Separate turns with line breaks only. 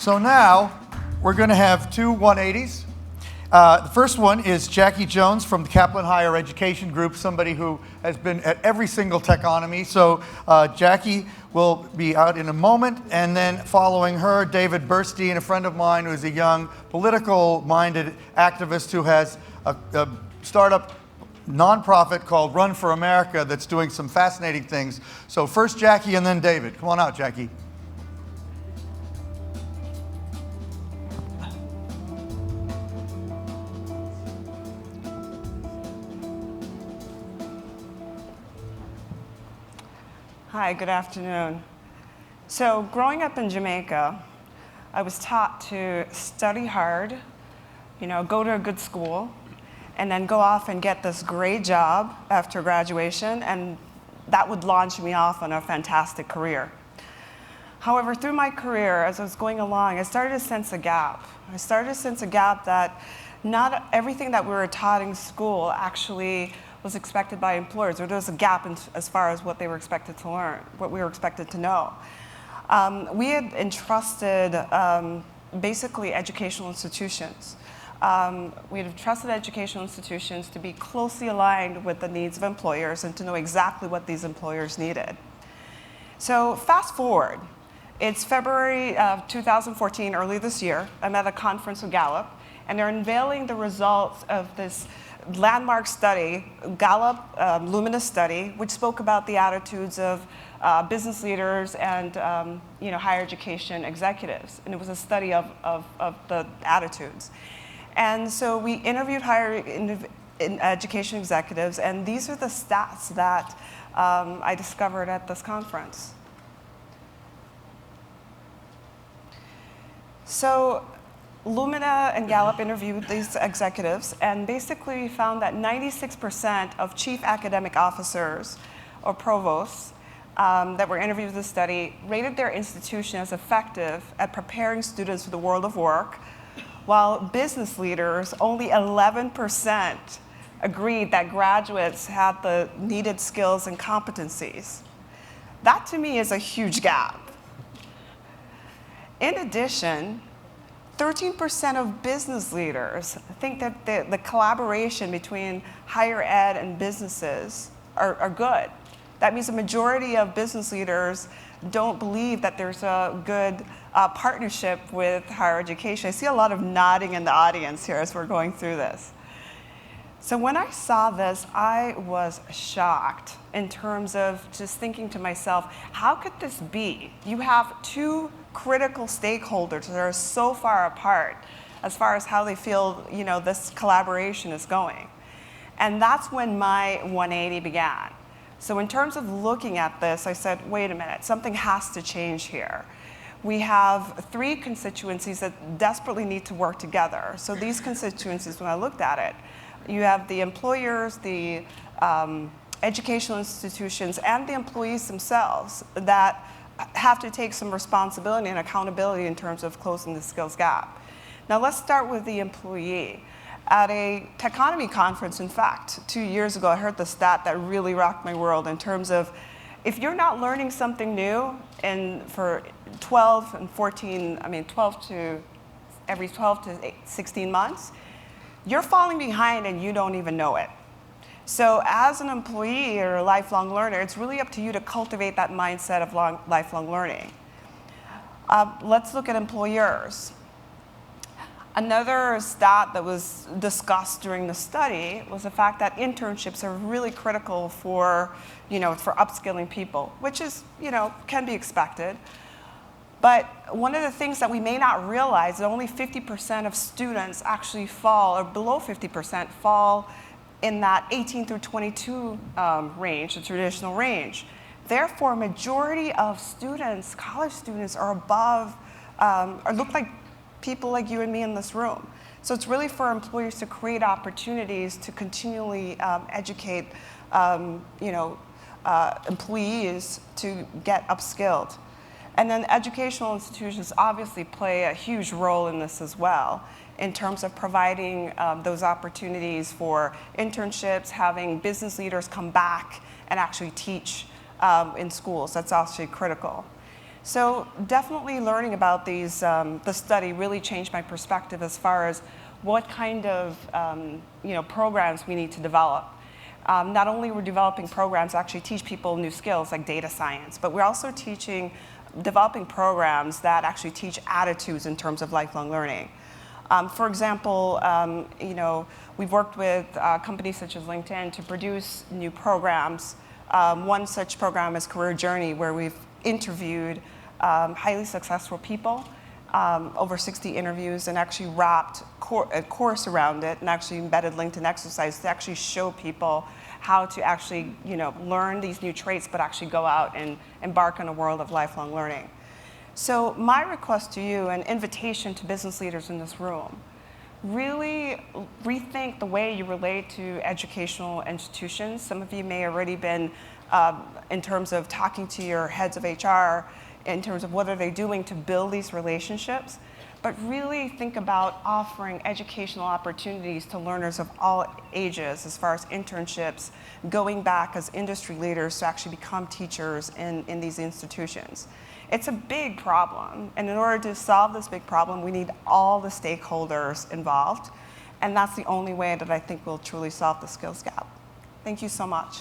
So now we're going to have two 180s. The first one is Jackie Jones from the Kaplan Higher Education Group, somebody who has been at every single Techonomy. So Jackie will be out in a moment, and then following her, David Burstein, a friend of mine who is a young political-minded activist who has a startup nonprofit called Run for America that's doing some fascinating things. So first Jackie and then David. Come on out, Jackie.
Hi, good afternoon. So growing up in Jamaica, I was taught to study hard, go to a good school, and then go off and get this great job after graduation, and that would launch me off on a fantastic career. However, through my career, as I was going along, I started to sense a gap. I started to sense a gap that not everything that we were taught in school actually was expected by employers, or there was a gap as far as what they were expected to learn, what we were expected to know. We had entrusted basically educational institutions. We had entrusted educational institutions to be closely aligned with the needs of employers and to know exactly what these employers needed. So fast forward, it's February of 2014, early this year. I'm at a conference with Gallup, and they're unveiling the results of this landmark study, Gallup Luminous study, which spoke about the attitudes of business leaders and higher education executives. And it was a study of the attitudes. And so we interviewed higher education executives, and these are the stats that I discovered at this conference. So Lumina and Gallup interviewed these executives, and basically found that 96% of chief academic officers or provosts that were interviewed in the study rated their institution as effective at preparing students for the world of work, while business leaders, only 11% agreed that graduates had the needed skills and competencies. That to me is a huge gap. In addition, 13% of business leaders think that the collaboration between higher ed and businesses are good. That means the majority of business leaders don't believe that there's a good partnership with higher education. I see a lot of nodding in the audience here as we're going through this. So when I saw this, I was shocked in terms of just thinking to myself, how could this be? You have two critical stakeholders that are so far apart as far as how they feel this collaboration is going. And that's when my 180 began. So in terms of looking at this, I said, wait a minute, something has to change here. We have three constituencies that desperately need to work together. So these constituencies, when I looked at it, you have the employers, the educational institutions, and the employees themselves that have to take some responsibility and accountability in terms of closing the skills gap. Now let's start with the employee. At a Techonomy conference, in fact, 2 years ago, I heard the stat that really rocked my world in terms of if you're not learning something new for 12 to every 12 to 16 months, you're falling behind and you don't even know it. So as an employee or a lifelong learner, it's really up to you to cultivate that mindset of lifelong learning. Let's look at employers. Another stat that was discussed during the study was the fact that internships are really critical for upskilling people, which is, can be expected. But one of the things that we may not realize is that only 50% of students actually fall, or below 50% fall in that 18 through 22 range, the traditional range. Therefore, majority of students, college students, are above, or look like people like you and me in this room. So it's really for employers to create opportunities to continually educate employees to get upskilled. And then educational institutions obviously play a huge role in this as well, in terms of providing those opportunities for internships, having business leaders come back and actually teach in schools. That's actually critical. So definitely learning about these, the study really changed my perspective as far as what kind of programs we need to develop. Not only we're developing programs that actually teach people new skills like data science, but we're also developing programs that actually teach attitudes in terms of lifelong learning. For example, we've worked with companies such as LinkedIn to produce new programs. One such program is Career Journey, where we've interviewed highly successful people, over 60 interviews, and actually wrapped a course around it and actually embedded LinkedIn exercise to actually show people how to actually learn these new traits, but actually go out and embark on a world of lifelong learning. So my request to you, an invitation to business leaders in this room, really rethink the way you relate to educational institutions. Some of you may already been, in terms of talking to your heads of HR, in terms of what are they doing to build these relationships, but really think about offering educational opportunities to learners of all ages as far as internships, going back as industry leaders to actually become teachers in these institutions. It's a big problem, and in order to solve this big problem, we need all the stakeholders involved, and that's the only way that I think we'll truly solve the skills gap. Thank you so much.